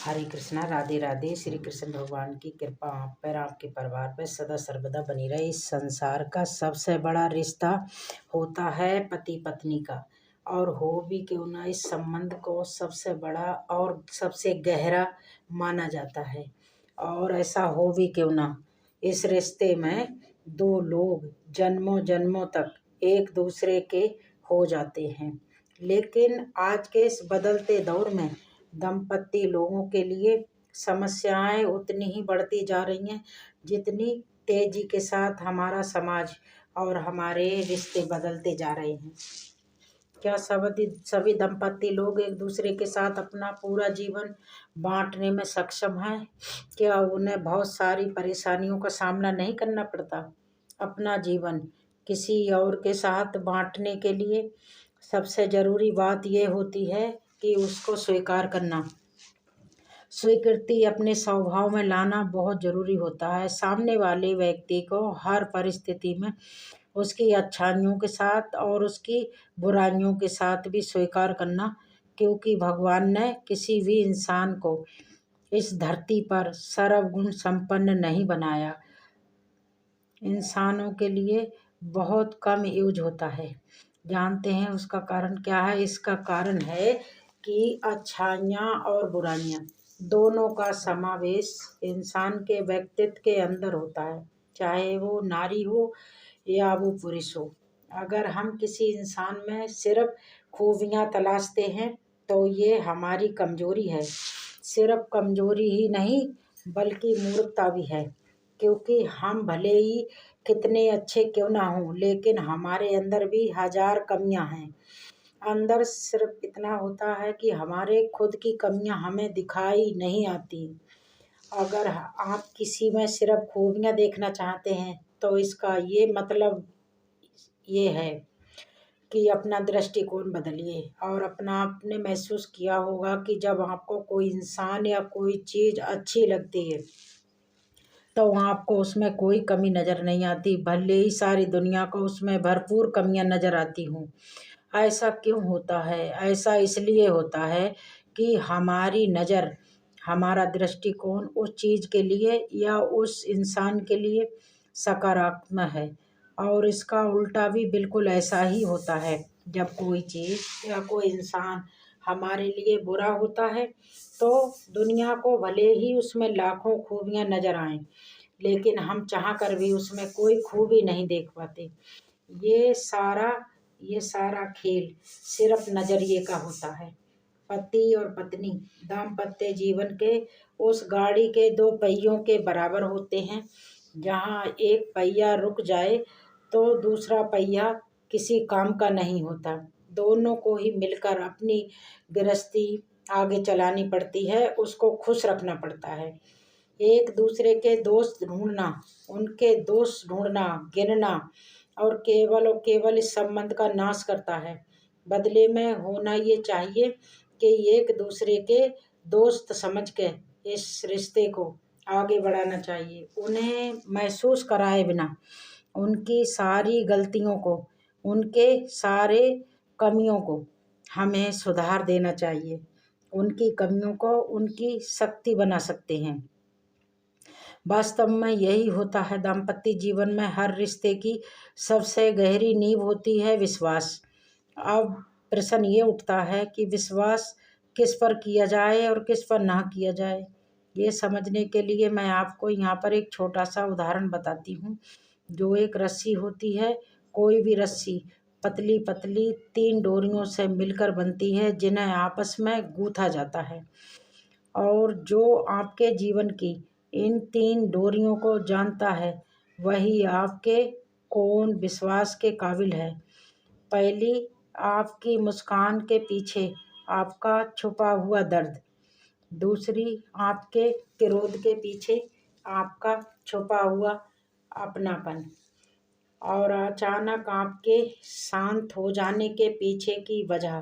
हरे कृष्णा, राधे राधे। श्री कृष्ण भगवान की कृपा आप पर, आपके परिवार पर सदा सर्वदा बनी रहे। इस संसार का सबसे बड़ा रिश्ता होता है पति पत्नी का, और हो भी क्यों ना, इस संबंध को सबसे बड़ा और सबसे गहरा माना जाता है। और ऐसा हो भी क्यों ना, इस रिश्ते में दो लोग जन्मों जन्मों तक एक दूसरे के हो जाते हैं। लेकिन आज के इस बदलते दौर में दंपति लोगों के लिए समस्याएं उतनी ही बढ़ती जा रही हैं जितनी तेजी के साथ हमारा समाज और हमारे रिश्ते बदलते जा रहे हैं। क्या सभी दंपति लोग एक दूसरे के साथ अपना पूरा जीवन बांटने में सक्षम हैं? क्या उन्हें बहुत सारी परेशानियों का सामना नहीं करना पड़ता? अपना जीवन किसी और के साथ बांटने के लिए सबसे ज़रूरी बात यह होती है कि उसको स्वीकार करना, स्वीकृति अपने स्वभाव में लाना बहुत ज़रूरी होता है। सामने वाले व्यक्ति को हर परिस्थिति में उसकी अच्छाइयों के साथ और उसकी बुराइयों के साथ भी स्वीकार करना, क्योंकि भगवान ने किसी भी इंसान को इस धरती पर सर्वगुण संपन्न नहीं बनाया। इंसानों के लिए बहुत कम यूज होता है। जानते हैं उसका कारण क्या है? इसका कारण है कि अच्छाइयाँ और बुराइयाँ दोनों का समावेश इंसान के व्यक्तित्व के अंदर होता है, चाहे वो नारी हो या वो पुरुष हो। अगर हम किसी इंसान में सिर्फ खूबियाँ तलाशते हैं तो ये हमारी कमजोरी है। सिर्फ कमजोरी ही नहीं बल्कि मूर्खता भी है, क्योंकि हम भले ही कितने अच्छे क्यों ना हों, लेकिन हमारे अंदर भी हजार कमियां हैं। अंदर सिर्फ इतना होता है कि हमारे खुद की कमियां हमें दिखाई नहीं आती। अगर आप किसी में सिर्फ खूबियां देखना चाहते हैं तो इसका ये मतलब ये है कि अपना दृष्टिकोण बदलिए। और अपना आपने महसूस किया होगा कि जब आपको कोई इंसान या कोई चीज़ अच्छी लगती है तो आपको उसमें कोई कमी नज़र नहीं आती, भले ही सारी दुनिया को उसमें भरपूर कमियां नज़र आती हों। ऐसा क्यों होता है? ऐसा इसलिए होता है कि हमारी नज़र, हमारा दृष्टिकोण उस चीज़ के लिए या उस इंसान के लिए सकारात्मक है, और इसका उल्टा भी बिल्कुल ऐसा ही होता है। जब कोई चीज़ या कोई इंसान हमारे लिए बुरा होता है तो दुनिया को भले ही उसमें लाखों खूबियां नज़र आएं, लेकिन हम चाह कर भी उसमें कोई खूबी नहीं देख पाते। ये सारा खेल सिर्फ नज़रिए का होता है। पति और पत्नी दाम्पत्य जीवन के उस गाड़ी के दो पहियों के बराबर होते हैं। जहाँ एक पहिया रुक जाए तो दूसरा पहिया किसी काम का नहीं होता। दोनों को ही मिलकर अपनी गृहस्थी आगे चलानी पड़ती है, उसको खुश रखना पड़ता है। एक दूसरे के दोस्त ढूंढना, उनके दोष ढूंढना, गिनना और केवल इस संबंध का नाश करता है। बदले में होना ये चाहिए कि एक दूसरे के दोस्त समझ के इस रिश्ते को आगे बढ़ाना चाहिए। उन्हें महसूस कराए बिना उनकी सारी गलतियों को, उनके सारे कमियों को हमें सुधार देना चाहिए। उनकी कमियों को उनकी शक्ति बना सकते हैं। वास्तव में यही होता है। दाम्पत्य जीवन में हर रिश्ते की सबसे गहरी नींव होती है विश्वास। अब प्रश्न ये उठता है कि विश्वास किस पर किया जाए और किस पर ना किया जाए। ये समझने के लिए मैं आपको यहाँ पर एक छोटा सा उदाहरण बताती हूँ। जो एक रस्सी होती है, कोई भी रस्सी पतली पतली 3 डोरियों से मिलकर बनती है, जिन्हें आपस में गूंथा जाता है। और जो आपके जीवन की इन 3 डोरियों को जानता है वही आपके कौन विश्वास के काबिल है। पहली, आपकी मुस्कान के पीछे आपका छुपा हुआ दर्द। दूसरी, आपके क्रोध के पीछे आपका छुपा हुआ अपनापन। और अचानक आपके शांत हो जाने के पीछे की वजह।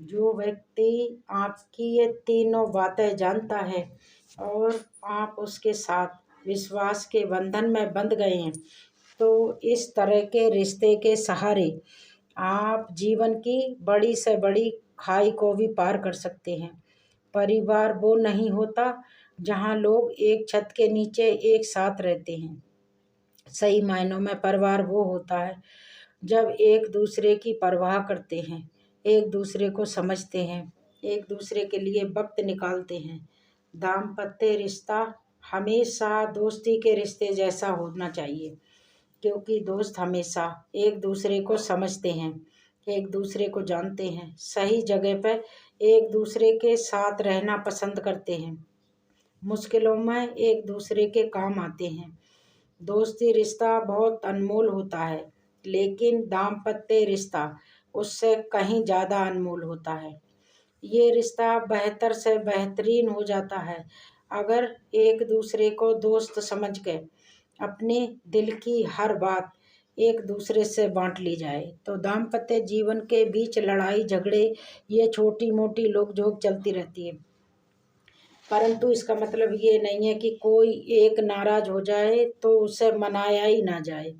जो व्यक्ति आपकी ये तीनों बातें जानता है और आप उसके साथ विश्वास के बंधन में बंध गए हैं, तो इस तरह के रिश्ते के सहारे आप जीवन की बड़ी से बड़ी खाई को भी पार कर सकते हैं। परिवार वो नहीं होता जहाँ लोग एक छत के नीचे एक साथ रहते हैं। सही मायनों में परिवार वो होता है जब एक दूसरे की परवाह करते हैं, एक दूसरे को समझते हैं, एक दूसरे के लिए वक्त निकालते हैं। दाम्पत्य रिश्ता हमेशा दोस्ती के रिश्ते जैसा होना चाहिए, क्योंकि दोस्त हमेशा एक दूसरे को समझते हैं, एक दूसरे को जानते हैं, सही जगह पर एक दूसरे के साथ रहना पसंद करते हैं, मुश्किलों में एक दूसरे के काम आते हैं। दोस्ती रिश्ता बहुत अनमोल होता है, लेकिन दाम्पत्य रिश्ता उससे कहीं ज़्यादा अनमोल होता है। ये रिश्ता बेहतर से बेहतरीन हो जाता है अगर एक दूसरे को दोस्त समझ के अपने दिल की हर बात एक दूसरे से बांट ली जाए। तो दाम्पत्य जीवन के बीच लड़ाई झगड़े ये छोटी मोटी नोक-झोंक चलती रहती है, परंतु इसका मतलब ये नहीं है कि कोई एक नाराज हो जाए तो उसे मनाया ही ना जाए।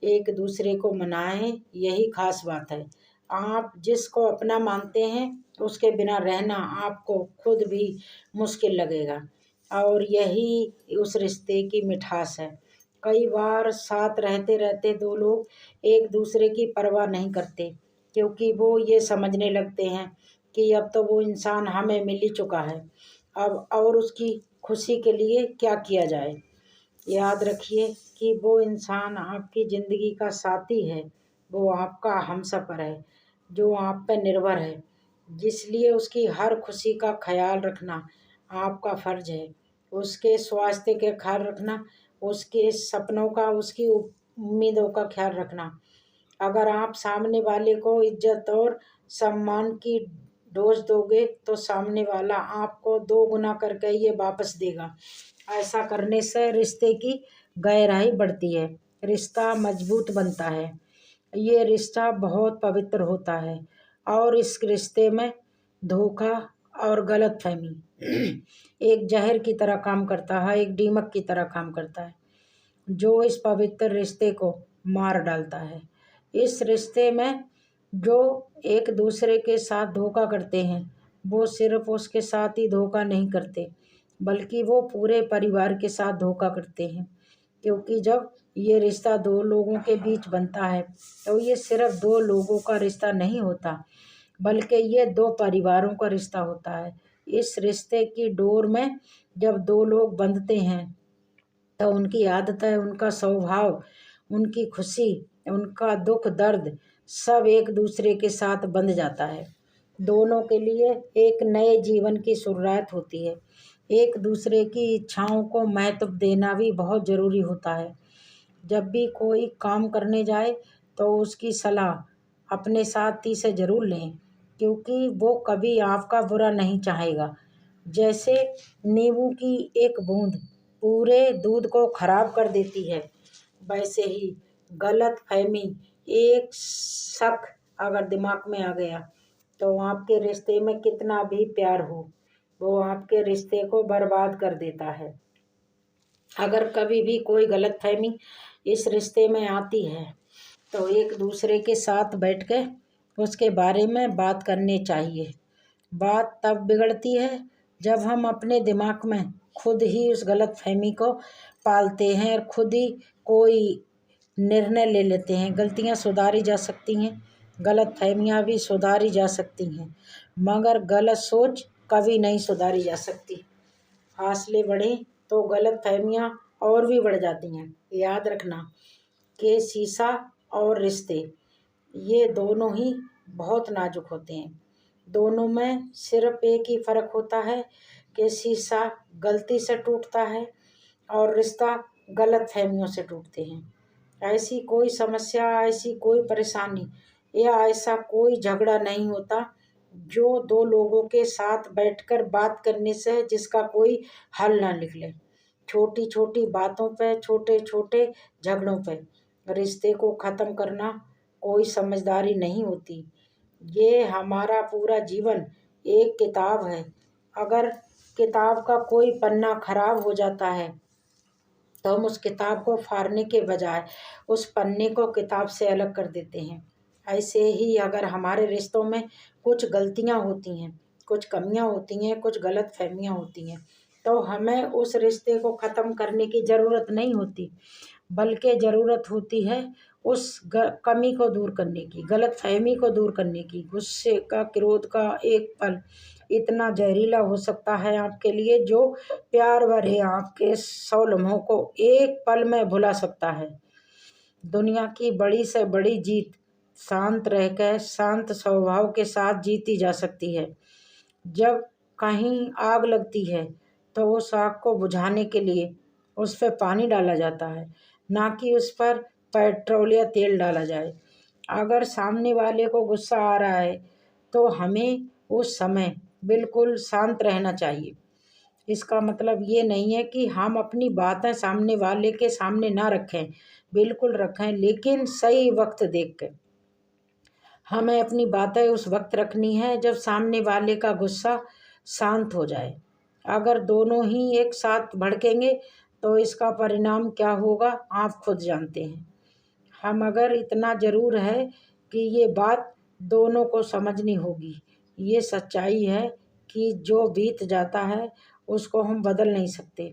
एक दूसरे को मनाएं, यही खास बात है। आप जिसको अपना मानते हैं उसके बिना रहना आपको खुद भी मुश्किल लगेगा, और यही उस रिश्ते की मिठास है। कई बार साथ रहते रहते दो लोग एक दूसरे की परवाह नहीं करते, क्योंकि वो ये समझने लगते हैं कि अब तो वो इंसान हमें मिल ही चुका है, अब और उसकी खुशी के लिए क्या किया जाए। याद रखिए कि वो इंसान आपकी ज़िंदगी का साथी है, वो आपका हमसफ़र है, जो आप पे निर्भर है, जिसलिए उसकी हर खुशी का ख्याल रखना आपका फ़र्ज़ है। उसके स्वास्थ्य का ख्याल रखना, उसके सपनों का, उसकी उम्मीदों का ख्याल रखना। अगर आप सामने वाले को इज्जत और सम्मान की डोज दोगे तो सामने वाला आपको 2 गुना करके ये वापस देगा। ऐसा करने से रिश्ते की गहराई बढ़ती है, रिश्ता मजबूत बनता है। ये रिश्ता बहुत पवित्र होता है, और इस रिश्ते में धोखा और गलतफहमी एक जहर की तरह काम करता है, एक दीमक की तरह काम करता है, जो इस पवित्र रिश्ते को मार डालता है। इस रिश्ते में जो एक दूसरे के साथ धोखा करते हैं, वो सिर्फ उसके साथ ही धोखा नहीं करते, बल्कि वो पूरे परिवार के साथ धोखा करते हैं। क्योंकि जब ये रिश्ता दो लोगों के बीच बनता है तो ये सिर्फ दो लोगों का रिश्ता नहीं होता, बल्कि ये दो परिवारों का रिश्ता होता है। इस रिश्ते की डोर में जब दो लोग बंधते हैं तो उनकी आदतें, उनका स्वभाव, उनकी खुशी, उनका दुख दर्द सब एक दूसरे के साथ बंध जाता है। दोनों के लिए एक नए जीवन की शुरुआत होती है। एक दूसरे की इच्छाओं को महत्व देना भी बहुत ज़रूरी होता है। जब भी कोई काम करने जाए तो उसकी सलाह अपने साथी से ज़रूर लें, क्योंकि वो कभी आपका बुरा नहीं चाहेगा। जैसे नींबू की एक बूंद पूरे दूध को खराब कर देती है, वैसे ही गलतफहमी, एक शक अगर दिमाग में आ गया तो आपके रिश्ते में कितना भी प्यार हो, वो आपके रिश्ते को बर्बाद कर देता है। अगर कभी भी कोई गलतफहमी इस रिश्ते में आती है तो एक दूसरे के साथ बैठ के उसके बारे में बात करनी चाहिए। बात तब बिगड़ती है जब हम अपने दिमाग में खुद ही उस गलतफहमी को पालते हैं और खुद ही कोई निर्णय ले लेते हैं। गलतियाँ सुधारी जा सकती हैं, गलतफहमियाँ भी सुधारी जा सकती हैं, मगर गलत सोच कभी नहीं सुधारी जा सकती। फासले बढ़े तो गलतफहमियाँ और भी बढ़ जाती हैं। याद रखना कि शीशा और रिश्ते ये दोनों ही बहुत नाजुक होते हैं। दोनों में सिर्फ एक ही फ़र्क होता है कि शीशा गलती से टूटता है और रिश्ता गलतफहमियों से टूटते हैं। ऐसी कोई समस्या, ऐसी कोई परेशानी या ऐसा कोई झगड़ा नहीं होता जो दो लोगों के साथ बैठकर बात करने से जिसका कोई हल ना निकले। छोटी छोटी बातों पे, छोटे छोटे झगड़ों पे रिश्ते को ख़त्म करना कोई समझदारी नहीं होती। ये हमारा पूरा जीवन एक किताब है। अगर किताब का कोई पन्ना खराब हो जाता है तो हम उस किताब को फाड़ने के बजाय उस पन्ने को किताब से अलग कर देते हैं। ऐसे ही अगर हमारे रिश्तों में कुछ गलतियां होती हैं, कुछ कमियां होती हैं, कुछ गलतफहमियां होती हैं, तो हमें उस रिश्ते को ख़त्म करने की ज़रूरत नहीं होती, बल्कि ज़रूरत होती है उस कमी को दूर करने की, गलतफहमी को दूर करने की। गुस्से का, क्रोध का एक पल इतना जहरीला हो सकता है आपके लिए, जो प्यार भरे आपके 100 लम्हों को एक पल में भुला सकता है। दुनिया की बड़ी से बड़ी जीत शांत रहकर, शांत स्वभाव के साथ जीती जा सकती है। जब कहीं आग लगती है तो उस आग को बुझाने के लिए उस पर पानी डाला जाता है, ना कि उस पर पेट्रोल या तेल डाला जाए। अगर सामने वाले को गुस्सा आ रहा है तो हमें उस समय बिल्कुल शांत रहना चाहिए। इसका मतलब ये नहीं है कि हम अपनी बातें सामने वाले के सामने ना रखें, बिल्कुल रखें, लेकिन सही वक्त देख कर। हमें अपनी बातें उस वक्त रखनी है जब सामने वाले का गुस्सा शांत हो जाए। अगर दोनों ही एक साथ भड़केंगे तो इसका परिणाम क्या होगा आप खुद जानते हैं। हम अगर इतना ज़रूर है कि ये बात दोनों को समझनी होगी। ये सच्चाई है कि जो बीत जाता है उसको हम बदल नहीं सकते,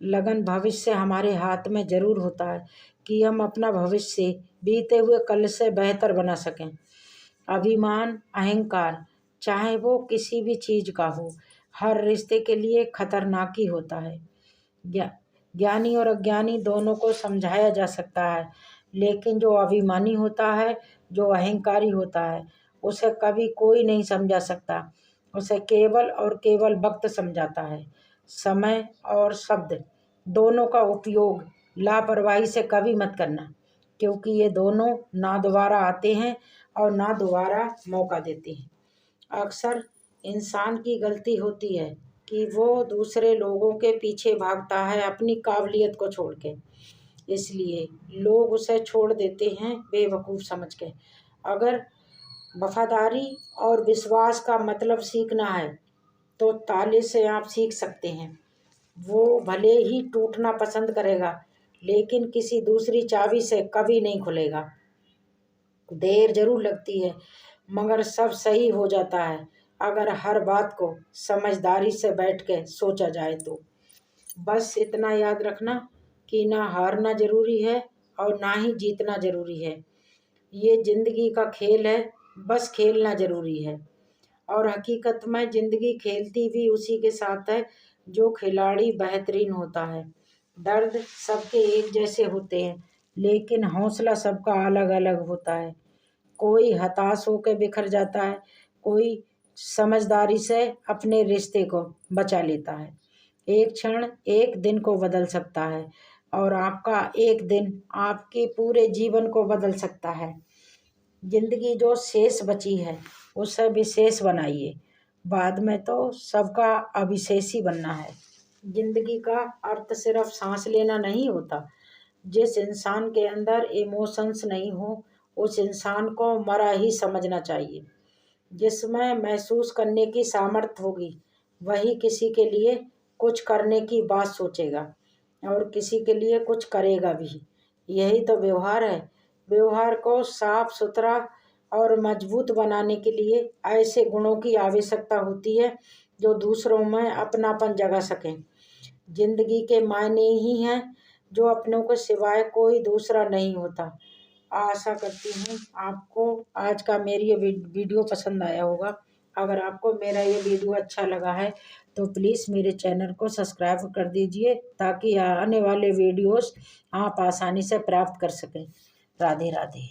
लगन भविष्य हमारे हाथ में ज़रूर होता है कि हम अपना भविष्य बीते हुए कल से बेहतर बना सकें। अभिमान, अहंकार, चाहे वो किसी भी चीज़ का हो, हर रिश्ते के लिए खतरनाक ही होता है। ज्ञानी और अज्ञानी दोनों को समझाया जा सकता है, लेकिन जो अभिमानी होता है, जो अहंकारी होता है, उसे कभी कोई नहीं समझा सकता। उसे केवल और केवल वक्त समझाता है। समय और शब्द दोनों का उपयोग लापरवाही से कभी मत करना, क्योंकि ये दोनों ना दोबारा आते हैं और ना दोबारा मौका देते हैं। अक्सर इंसान की गलती होती है कि वो दूसरे लोगों के पीछे भागता है अपनी काबिलियत को छोड़ के, इसलिए लोग उसे छोड़ देते हैं बेवकूफ़ समझ के। अगर वफादारी और विश्वास का मतलब सीखना है तो ताले से आप सीख सकते हैं। वो भले ही टूटना पसंद करेगा, लेकिन किसी दूसरी चाबी से कभी नहीं खुलेगा। देर जरूर लगती है, मगर सब सही हो जाता है अगर हर बात को समझदारी से बैठ के सोचा जाए तो। बस इतना याद रखना कि ना हारना ज़रूरी है और ना ही जीतना ज़रूरी है। ये ज़िंदगी का खेल है, बस खेलना ज़रूरी है। और हकीकत में ज़िंदगी खेलती भी उसी के साथ है जो खिलाड़ी बेहतरीन होता है। दर्द सबके एक जैसे होते हैं, लेकिन हौसला सबका अलग अलग होता है। कोई हताश होकर बिखर जाता है, कोई समझदारी से अपने रिश्ते को बचा लेता है। एक क्षण एक दिन को बदल सकता है और आपका एक दिन आपके पूरे जीवन को बदल सकता है। जिंदगी जो शेष बची है उसे विशेष बनाइए, बाद में तो सबका अविशेष ही बनना है। जिंदगी का अर्थ सिर्फ सांस लेना नहीं होता। जिस इंसान के अंदर इमोशंस नहीं हो उस इंसान को मरा ही समझना चाहिए। जिसमें महसूस करने की सामर्थ्य होगी वही किसी के लिए कुछ करने की बात सोचेगा और किसी के लिए कुछ करेगा भी। यही तो व्यवहार है। व्यवहार को साफ सुथरा और मजबूत बनाने के लिए ऐसे गुणों की आवश्यकता होती है जो दूसरों में अपनापन जगा सकें। जिंदगी के मायने ही हैं जो अपनों के सिवाय कोई दूसरा नहीं होता। आशा करती हूँ आपको आज का मेरी ये वीडियो पसंद आया होगा। अगर आपको मेरा ये वीडियो अच्छा लगा है तो प्लीज़ मेरे चैनल को सब्सक्राइब कर दीजिए, ताकि आने वाले वीडियोस आप आसानी से प्राप्त कर सकें। राधे राधे।